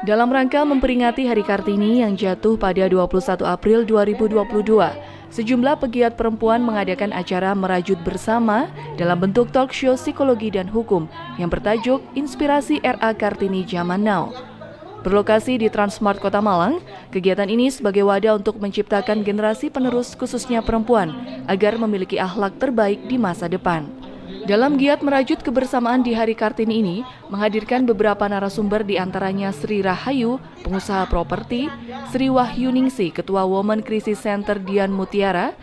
Dalam rangka memperingati Hari Kartini yang jatuh pada 21 April 2022, sejumlah pegiat perempuan mengadakan acara merajut bersama dalam bentuk talk show psikologi dan hukum yang bertajuk Inspirasi RA Kartini Zaman Now. Berlokasi di Transmart Kota Malang, kegiatan ini sebagai wadah untuk menciptakan generasi penerus khususnya perempuan agar memiliki akhlak terbaik di masa depan. Dalam giat merajut kebersamaan di Hari Kartini ini, menghadirkan beberapa narasumber di antaranya Sri Rahayu, pengusaha properti, Sri Wahyuningsi, Ketua Women Crisis Center Dian Mutiara,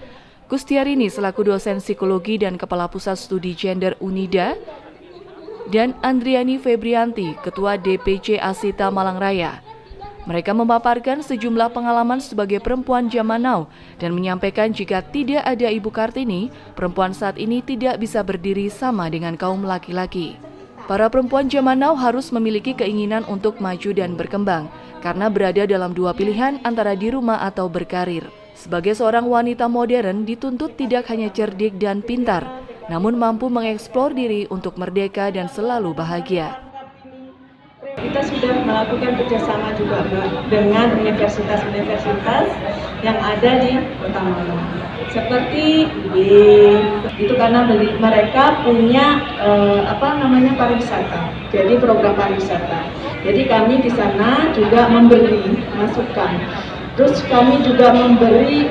Kustiarini selaku dosen psikologi dan Kepala Pusat Studi Gender Unida, dan Andriani Febrianti, Ketua DPC Asita Malang Raya. Mereka memaparkan sejumlah pengalaman sebagai perempuan zaman now dan menyampaikan jika tidak ada Ibu Kartini, perempuan saat ini tidak bisa berdiri sama dengan kaum laki-laki. Para perempuan zaman now harus memiliki keinginan untuk maju dan berkembang karena berada dalam dua pilihan antara di rumah atau berkarir. Sebagai seorang wanita modern dituntut tidak hanya cerdik dan pintar, namun mampu mengeksplor diri untuk merdeka dan selalu bahagia. Kita sudah melakukan kerjasama juga Mbak dengan universitas-universitas yang ada di Kota Malang. Seperti itu karena mereka punya pariwisata. Jadi program pariwisata. Jadi kami di sana juga memberi masukan. Terus kami juga memberi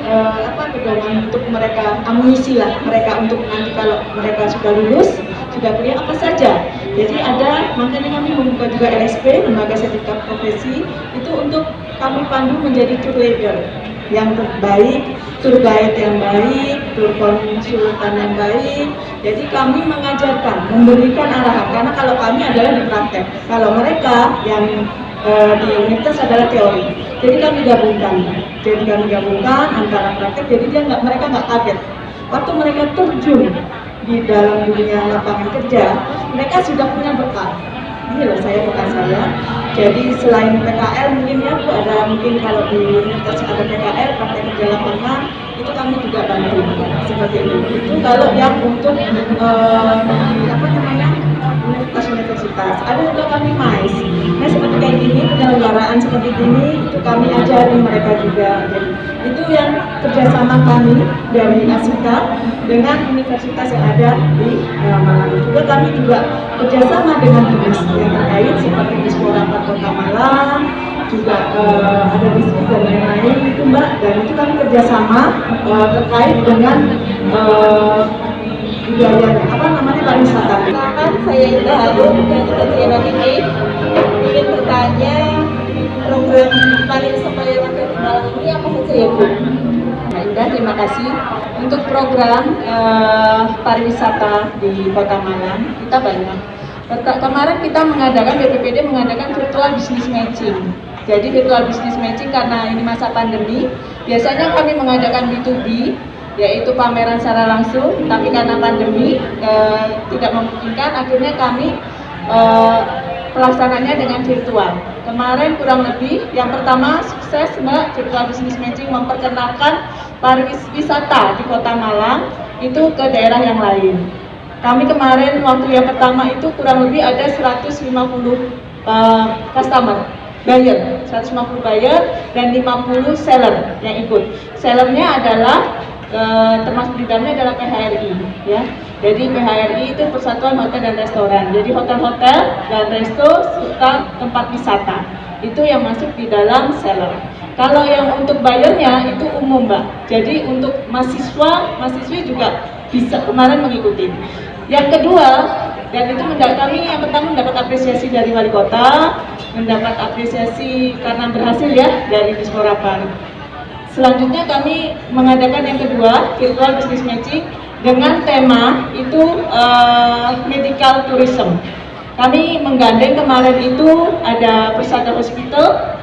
pedoman untuk mereka, amunisi lah mereka untuk nanti kalau mereka sudah lulus, sudah kuliah apa saja. Jadi makanya kami membuka juga LSP, Lembaga Sertifikat Profesi, itu untuk kami pandu menjadi tour leader yang terbaik, tour guide yang baik, tour konsultan yang baik. Jadi kami mengajarkan, memberikan arahan, karena kalau kami adalah di praktek, kalau mereka yang di universitas adalah teori. Jadi kami gabungkan antara praktek, jadi mereka nggak kaget. Waktu mereka terjun di dalam dunia lapangan kerja, mereka sudah punya bekal. Ini loh bekal saya. Jadi selain PKL mungkin kalau di universitas ada PKL, praktek kerja lapangan, itu kami juga bantu seperti itu. Itu kalau yang untuk universitas. Ada juga kami MAIS. Nah seperti kayak gini, penyelenggaraan seperti ini, itu kami ajarin mereka juga. Jadi, itu yang kerjasama kami dari Asita dengan universitas yang ada di Malang. Juga kami juga kerjasama dengan dinas yang terkait seperti Disporapat Kota Malang, juga ada distrik dan lain-lain itu Mbak. Dan itu kami kerjasama terkait dengan pariwisata. Saya Indah Agung dari Kementerian AGI ingin bertanya program pariwisata yang ada di Malang ini apa saja ya Bu? Nah, Indah, terima kasih untuk program pariwisata di Kota Malang. Kita banyak. Kemarin kita BPPD mengadakan virtual business matching. Jadi virtual business matching karena ini masa pandemi, biasanya kami mengadakan B2B, yaitu pameran secara langsung, tapi karena pandemi tidak memungkinkan, akhirnya kami pelaksananya dengan virtual. Kemarin kurang lebih, yang pertama sukses Mbak, virtual business matching memperkenalkan pariwisata di Kota Malang itu ke daerah yang lain. Kami kemarin waktu yang pertama itu kurang lebih ada 150 customer, buyer, 150 buyer dan 50 seller yang ikut. Sellernya adalah termasuk di dalamnya adalah PHRI ya. Jadi PHRI itu Persatuan Hotel dan Restoran. Jadi hotel-hotel dan resto serta tempat wisata. Itu yang masuk di dalam seller. Kalau yang untuk bayarnya itu umum Mbak. Jadi untuk mahasiswi juga bisa kemarin mengikuti. Yang kedua, dan itu kami yang pertama mendapat apresiasi dari Wali Kota, mendapat apresiasi karena berhasil ya dari Disporapan. Selanjutnya kami mengadakan yang kedua, virtual business matching dengan tema itu medical tourism. Kami menggandeng kemarin itu ada Persada Hospital,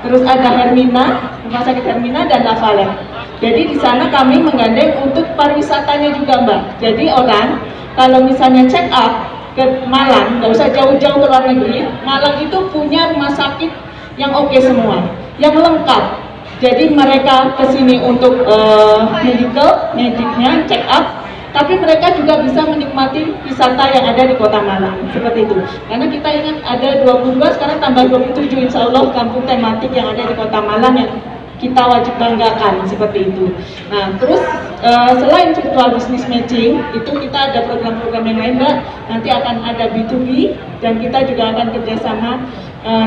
terus ada Hermina, Rumah Sakit Hermina dan Lavalet. Jadi di sana kami menggandeng untuk pariwisatanya juga Mbak. Jadi orang kalau misalnya check up ke Malang, nggak usah jauh-jauh ke luar negeri, Malang itu punya rumah sakit yang oke semua, yang lengkap. Jadi mereka kesini untuk mediknya, check up, tapi mereka juga bisa menikmati wisata yang ada di Kota Malang, seperti itu. Karena kita ingat ada 22, sekarang tambah 27, insya Allah kampung tematik yang ada di Kota Malang yang kita wajib banggakan, seperti itu. Nah, terus selain virtual business matching, itu kita ada program-program yang lain, Mbak. Nanti akan ada B2B, dan kita juga akan kerjasama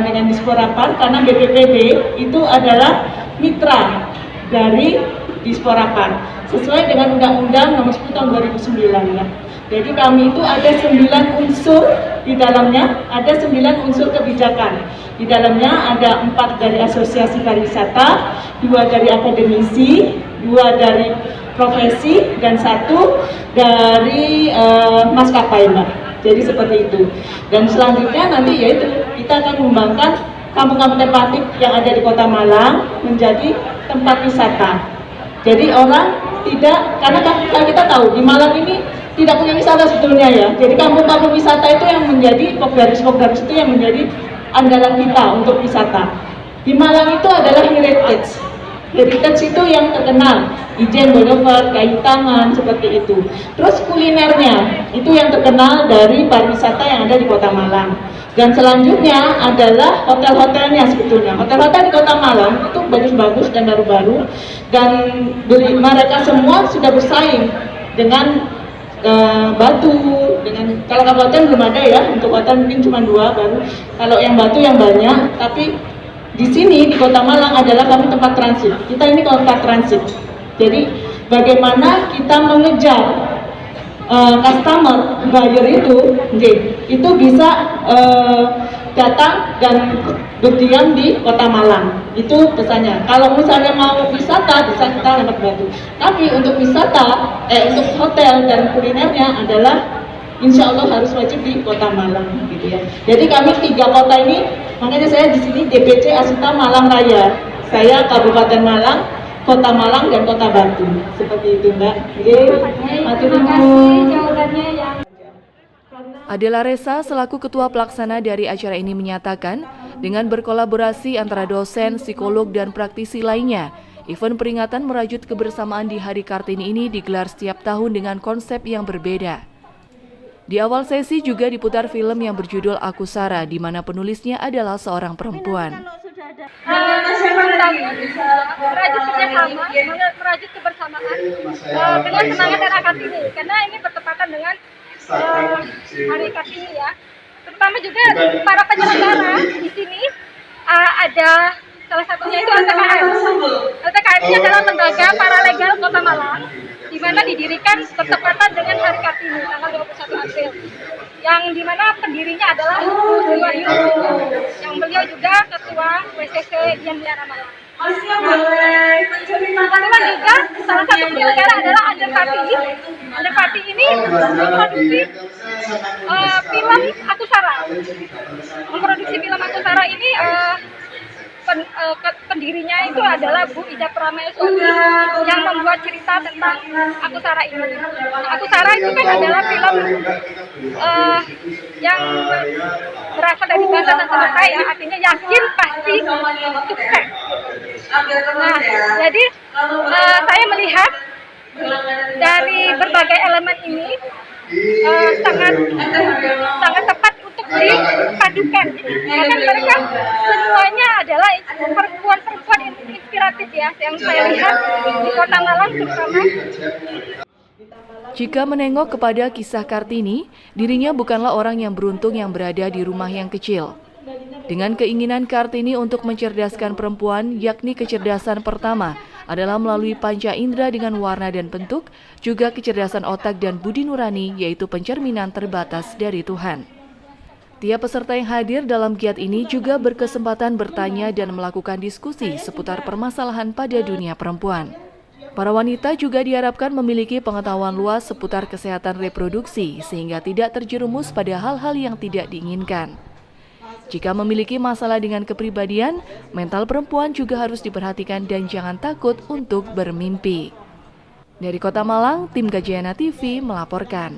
dengan Dispora Park, karena BPPB itu adalah mitra dari Dispora Park, sesuai dengan Undang-Undang Nomor 10 Tahun 2009 ya. Jadi kami itu ada 9 unsur di dalamnya, ada 9 unsur kebijakan. Di dalamnya ada 4 dari asosiasi pariwisata, 2 dari akademisi, 2 dari profesi, dan 1 dari maskapai, Mbak. Jadi seperti itu. Dan selanjutnya nanti yaitu kita akan mengembangkan kampung-kampung tematik yang ada di Kota Malang menjadi tempat wisata. Jadi orang tidak, karena kita tahu di Malang ini tidak punya wisata sebetulnya ya. Jadi kampung-kampung wisata itu yang menjadi Pogdaris itu yang menjadi andalan kita untuk wisata. Di Malang itu adalah heritage. Heritage itu yang terkenal, Ijen, Boulevard, Kayu Tangan, seperti itu. Terus kulinernya, itu yang terkenal dari pariwisata yang ada di Kota Malang. Dan selanjutnya adalah hotel-hotelnya sebetulnya. Hotel-hotel di Kota Malang itu bagus-bagus dan baru-baru. Dan mereka semua sudah bersaing dengan Batu, dengan kalau kabupaten belum ada ya, untuk hotel mungkin cuma 2 baru. Kalau yang Batu yang banyak, tapi di sini di Kota Malang adalah kami tempat transit. Kita ini kota transit. Jadi bagaimana kita mengejar customer buyer itu bisa datang dan berdiam di Kota Malang. Itu pesannya. Kalau misalnya mau wisata bisa kita lewat Batu. Tapi untuk wisata, untuk hotel dan kulinernya adalah insya Allah harus wajib di Kota Malang, gitu ya. Jadi kami 3 kota ini, makanya saya di sini DPC Asita Malang Raya. Saya Kabupaten Malang, Kota Malang, dan Kota Batu. Seperti itu, Mbak. Terima kasih jawabannya yang Adela Resa selaku ketua pelaksana dari acara ini menyatakan, dengan berkolaborasi antara dosen, psikolog, dan praktisi lainnya, event peringatan merajut kebersamaan di Hari Kartini ini digelar setiap tahun dengan konsep yang berbeda. Di awal sesi juga diputar film yang berjudul Aku Sarah, di mana penulisnya adalah seorang perempuan. merajut kerjasama, merajut kebersamaan dengan semangat era Kartini, karena ini bertepatan dengan Hari Kartini ya. Terutama juga para penyelenggara di sini ada salah satunya itu LPKM. LPKM ini adalah lembaga paralegal Kota Malang, di mana didirikan bertepatan dengan Hari Kartini tanggal 21 April. Yang dimana pendirinya adalah Bu Wahyu, yang beliau juga ketua WCC Dian Miara Malang. Teman-teman juga salah satu penyelenggara adalah Underpati. Underpati ini memproduksi film Aku Sarah. Memproduksi film Aku Sarah ini pendirinya itu adalah Bu Ida Prameswati yang membuat cerita tentang Aku Sarah ini. Aku Sarah itu kan adalah film yang berasal dari bahasa Sanskerta ya, artinya yakin pasti sukses. Nah, jadi saya melihat dari berbagai elemen ini sangat tepat untuk dipadukan, karena mereka semuanya adalah perempuan-perempuan inspiratif ya, yang saya lihat di Kota Malang terutama. Jika menengok kepada kisah Kartini, dirinya bukanlah orang yang beruntung yang berada di rumah yang kecil. Dengan keinginan Kartini untuk mencerdaskan perempuan, yakni kecerdasan pertama adalah melalui panca indera dengan warna dan bentuk, juga kecerdasan otak dan budi nurani, yaitu pencerminan terbatas dari Tuhan. Tiap peserta yang hadir dalam giat ini juga berkesempatan bertanya dan melakukan diskusi seputar permasalahan pada dunia perempuan. Para wanita juga diharapkan memiliki pengetahuan luas seputar kesehatan reproduksi, sehingga tidak terjerumus pada hal-hal yang tidak diinginkan. Jika memiliki masalah dengan kepribadian, mental perempuan juga harus diperhatikan dan jangan takut untuk bermimpi. Dari Kota Malang, tim Gajayana TV melaporkan.